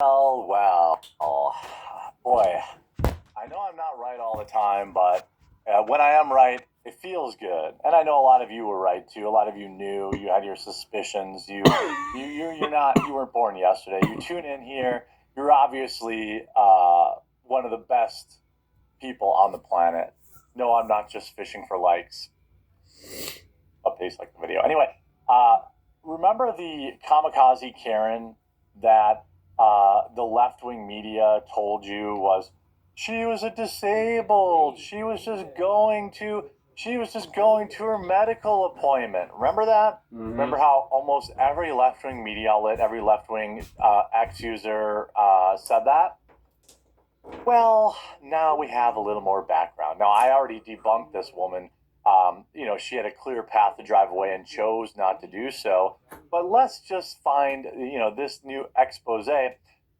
Well. Oh, boy. I know I'm not right all the time, but when I am right, it feels good. And I know a lot of you were right too. A lot of you knew. You had your suspicions. You weren't born yesterday. You tune in here. You're obviously one of the best people on the planet. No, I'm not just fishing for likes. Updates like the video. Anyway, uh, remember the kamikaze Karen that the left wing media told you was she was a disabled. She was just going to her medical appointment. Remember that? Mm-hmm. Remember how almost every left wing media outlet, every left wing ex user said that? Well, now we have a little more background. Now, I already debunked this woman. She had a clear path to drive away and chose not to do so. But let's just find, this new expose,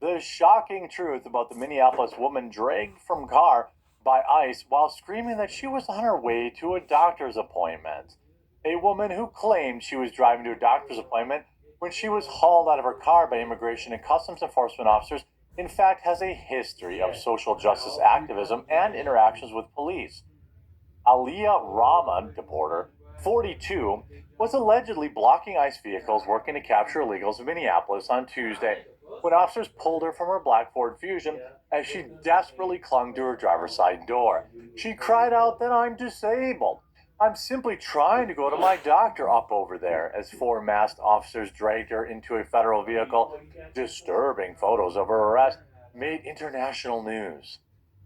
the shocking truth about the Minneapolis woman dragged from car by ICE while screaming that she was on her way to a doctor's appointment. A woman who claimed she was driving to a doctor's appointment when she was hauled out of her car by immigration and customs enforcement officers, in fact, has a history of social justice activism and interactions with police. Aliyah Rahman, deporter, 42, was allegedly blocking ICE vehicles working to capture illegals in Minneapolis on Tuesday when officers pulled her from her black Ford Fusion as she desperately clung to her driver's side door. She cried out that I'm disabled. I'm simply trying to go to my doctor up over there, as four masked officers dragged her into a federal vehicle. Disturbing photos of her arrest made international news.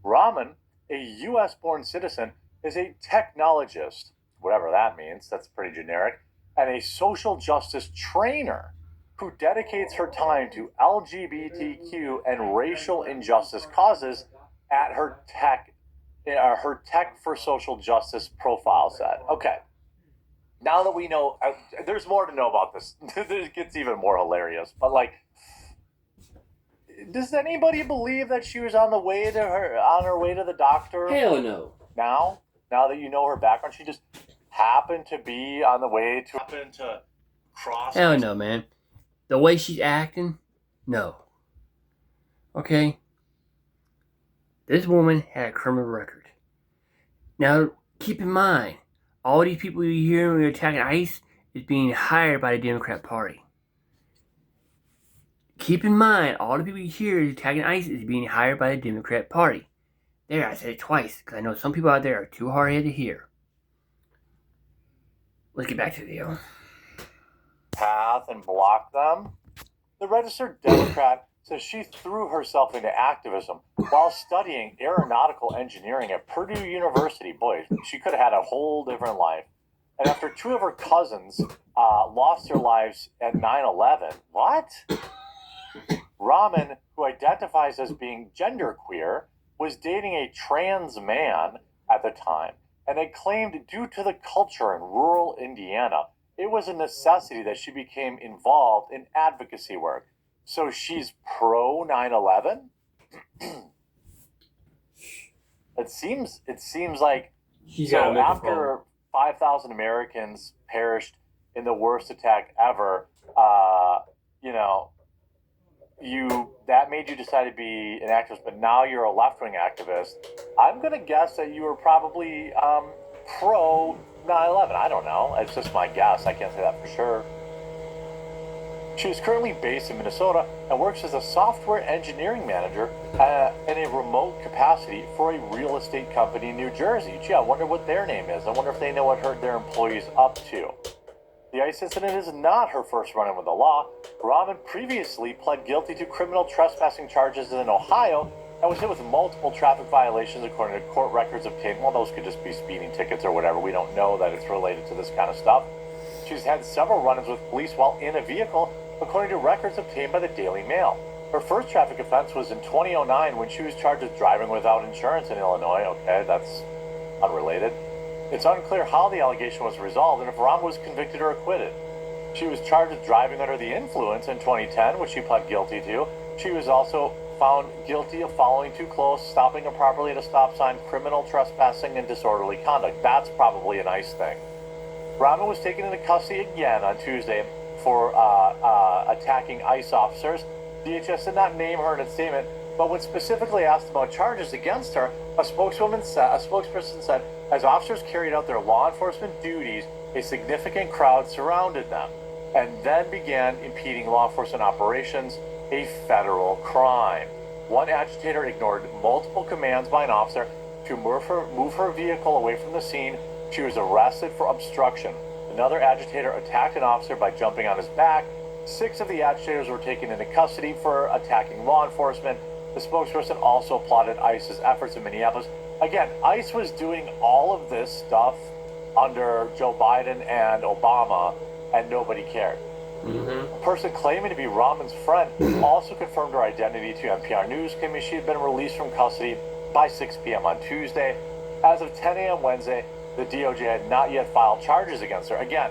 Rahman, a U.S.-born citizen, is a technologist, whatever that means, that's pretty generic, and a social justice trainer who dedicates her time to LGBTQ and racial injustice causes at her Tech for Social Justice profile said. Okay, now that we know, there's more to know about this. It gets even more hilarious. But does anybody believe that she was on her way to the doctor? Hell no. Now that you know her background, she just happened to be on the way to cross. Hell no, man. The way she's acting, no. Okay? This woman had a criminal record. Now, keep in mind, all these people you hear when you're attacking ICE is being hired by the Democrat Party. Keep in mind, all the people you hear is attacking ICE is being hired by the Democrat Party. There, I said it twice, because I know some people out there are too hard-headed to hear. Let's get back to the video. Path and block them. The registered Democrat says she threw herself into activism while studying aeronautical engineering at Purdue University. Boy, she could have had a whole different life. And after two of her cousins lost their lives at 9/11, what? Rahman, who identifies as being genderqueer, was dating a trans man at the time, and had claimed due to the culture in rural Indiana, it was a necessity that she became involved in advocacy work. So she's pro 9/11? It seems like so after 5,000 Americans perished in the worst attack ever, that made you decide to be an activist, but now you're a left-wing activist. I'm going to guess that you were probably pro 9/11. I don't know. It's just my guess. I can't say that for sure. She is currently based in Minnesota and works as a software engineering manager in a remote capacity for a real estate company in New Jersey. Gee, I wonder what their name is. I wonder if they know what their employees up to. The ICE incident is not her first run-in with the law. Rahman previously pled guilty to criminal trespassing charges in Ohio and was hit with multiple traffic violations according to court records obtained. Well, those could just be speeding tickets or whatever. We don't know that it's related to this kind of stuff. She's had several run-ins with police while in a vehicle, according to records obtained by the Daily Mail. Her first traffic offense was in 2009 when she was charged with driving without insurance in Illinois. Okay, that's unrelated. It's unclear how the allegation was resolved and if Rahman was convicted or acquitted. She was charged with driving under the influence in 2010, which she pled guilty to. She was also found guilty of following too close, stopping improperly at a stop sign, criminal trespassing, and disorderly conduct. That's probably a nice thing. Rahman was taken into custody again on Tuesday for attacking ICE officers. DHS did not name her in its statement, but when specifically asked about charges against her, a spokesperson said, as officers carried out their law enforcement duties, a significant crowd surrounded them and then began impeding law enforcement operations, a federal crime. One agitator ignored multiple commands by an officer to move her vehicle away from the scene. She was arrested for obstruction. Another agitator attacked an officer by jumping on his back. 6 of the agitators were taken into custody for attacking law enforcement. The spokesperson also applauded ICE's efforts in Minneapolis. Again, ICE was doing all of this stuff under Joe Biden and Obama, and nobody cared. A person claiming to be Rahman's friend also confirmed her identity to NPR News, claiming she had been released from custody by 6 p.m. on Tuesday. As of 10 a.m. Wednesday, the DOJ had not yet filed charges against her. Again,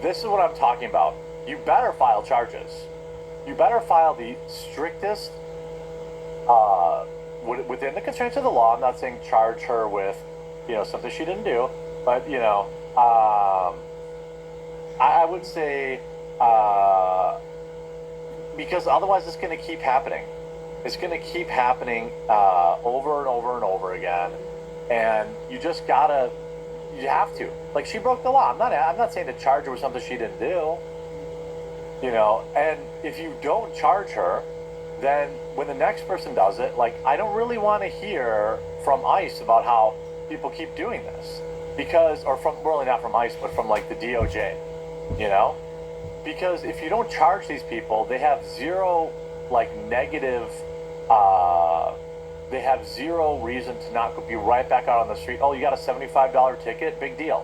this is what I'm talking about. You better file charges. You better file the strictest, within the constraints of the law. I'm not saying charge her with, something she didn't do, but, I would say, because otherwise it's going to keep happening. It's going to keep happening over and over and over again, and you have to. Like, she broke the law. I'm not saying to charge her with something she didn't do. And if you don't charge her, then when the next person does it, like, I don't really want to hear from ICE about how people keep doing this, really not from ICE, but from like the DOJ, because if you don't charge these people, they have zero negative, they have zero reason to not be right back out on the street. Oh, you got a $75 ticket? Big deal.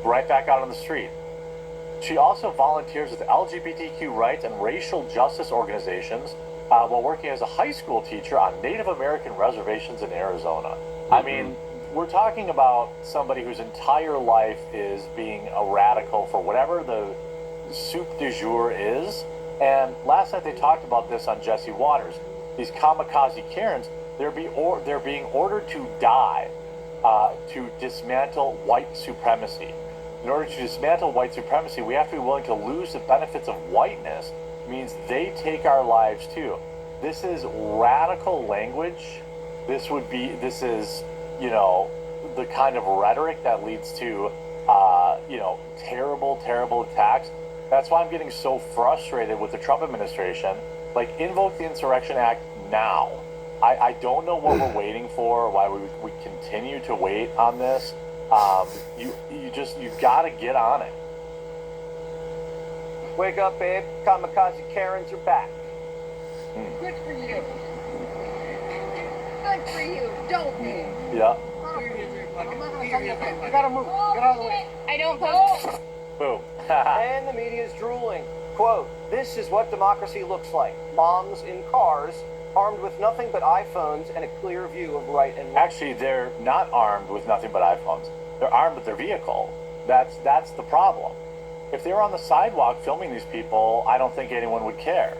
Right back out on the street. She also volunteers with LGBTQ rights and racial justice organizations while working as a high school teacher on Native American reservations in Arizona. I mean, we're talking about somebody whose entire life is being a radical for whatever the soup du jour is. And last night they talked about this on Jesse Waters. These kamikaze Karens, they're being ordered to die to dismantle white supremacy. In order to dismantle white supremacy, we have to be willing to lose the benefits of whiteness. It means they take our lives too. This is radical language. This is the kind of rhetoric that leads to terrible attacks. That's why I'm getting so frustrated with the Trump administration. Like, invoke the Insurrection Act now. I don't know what we're waiting for, why we continue to wait on this. You've got to get on it. Wake up, babe. Kamikaze Karens are back. Good for you. Good for you. Don't be. Yeah. I'm not gonna tell you. You gotta move. Get out of the way. I don't post. Boom. And the media's drooling. Quote, this is what democracy looks like. Moms in cars, armed with nothing but iPhones and a clear view of right and left. Actually, they're not armed with nothing but iPhones. They're armed with their vehicle. That's the problem. If they were on the sidewalk filming these people, I don't think anyone would care.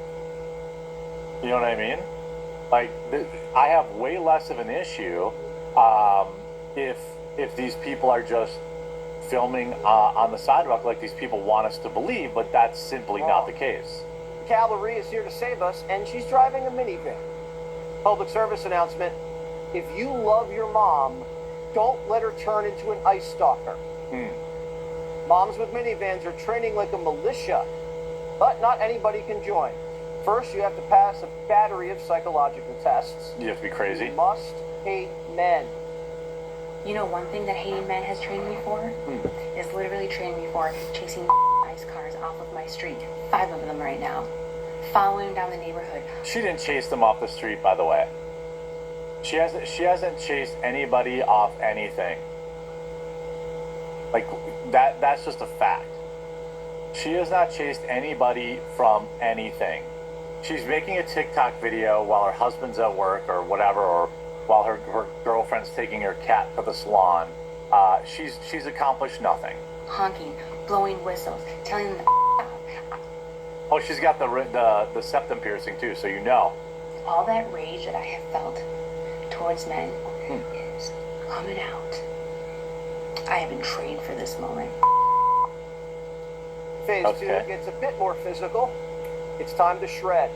You know what I mean? Like, I have way less of an issue if these people are just filming on the sidewalk like these people want us to believe, but that's simply not the case. Cavalry is here to save us, and she's driving a minivan. Public service announcement, if you love your mom, don't let her turn into an ICE stalker. Moms with minivans are training like a militia, but not anybody can join. First, you have to pass a battery of psychological tests. You have to be crazy. You must hate men. You know, one thing that hating men has trained me for is literally trained me for chasing ICE cars off of my street. 5 of them right now. Following down the neighborhood. She didn't chase them off the street, by the way. She hasn't chased anybody off anything. Like, that's just a fact. She has not chased anybody from anything. She's making a TikTok video while her husband's at work or whatever, or while her girlfriend's taking her cat to the salon. She's accomplished nothing. Honking, blowing whistles, telling them Oh, she's got the septum piercing too, so you know. all that rage that I have felt towards men is coming out. I have been trained for this moment. Phase 2 gets a bit more physical. It's time to shred.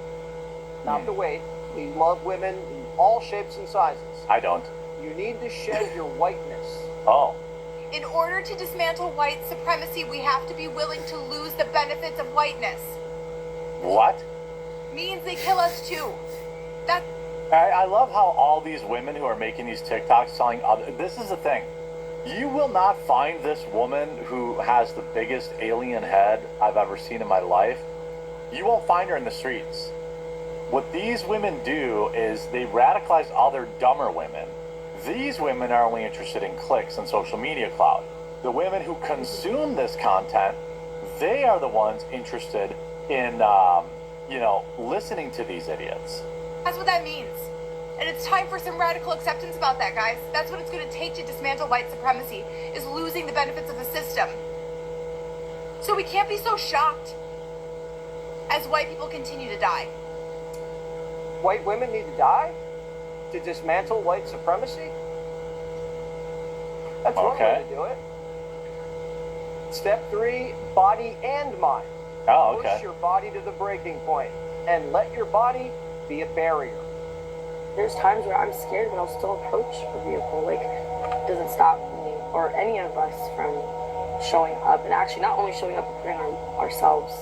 not the weight. We love women in all shapes and sizes. I don't. You need to shed your whiteness. Oh. In order to dismantle white supremacy, we have to be willing to lose the benefits of whiteness. What? Means they kill us too. That I love how all these women who are making these TikToks telling other, this is the thing. You will not find this woman who has the biggest alien head I've ever seen in my life. You won't find her in the streets. What these women do is they radicalize other dumber women. These women are only interested in clicks and social media clout. The women who consume this content, they are the ones interested in, listening to these idiots. that's what that means. And it's time for some radical acceptance about that, guys. That's what it's going to take to dismantle white supremacy, is losing the benefits of the system. So we can't be so shocked as white people continue to die. White women need to die to dismantle white supremacy? That's one way to do it. Step 3, body and mind. Oh, okay. Push your body to the breaking point and let your body be a barrier. There's times where I'm scared, but I'll still approach a vehicle. Like, it doesn't stop me or any of us from showing up, and actually not only showing up, but putting ourselves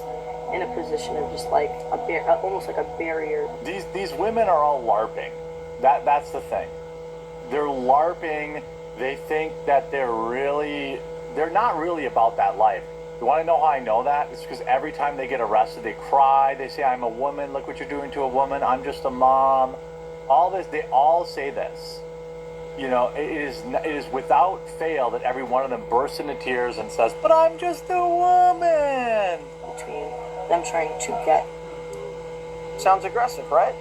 in a position of just like almost like a barrier. These women are all LARPing. That's the thing. They're LARPing. They think that they're not really about that life. You want to know how I know that? It's because every time they get arrested, they cry. They say, "I'm a woman. Look what you're doing to a woman. I'm just a mom." All this, they all say this. It is without fail that every one of them bursts into tears and says, "But I'm just a woman." Between them trying to get. Sounds aggressive, right?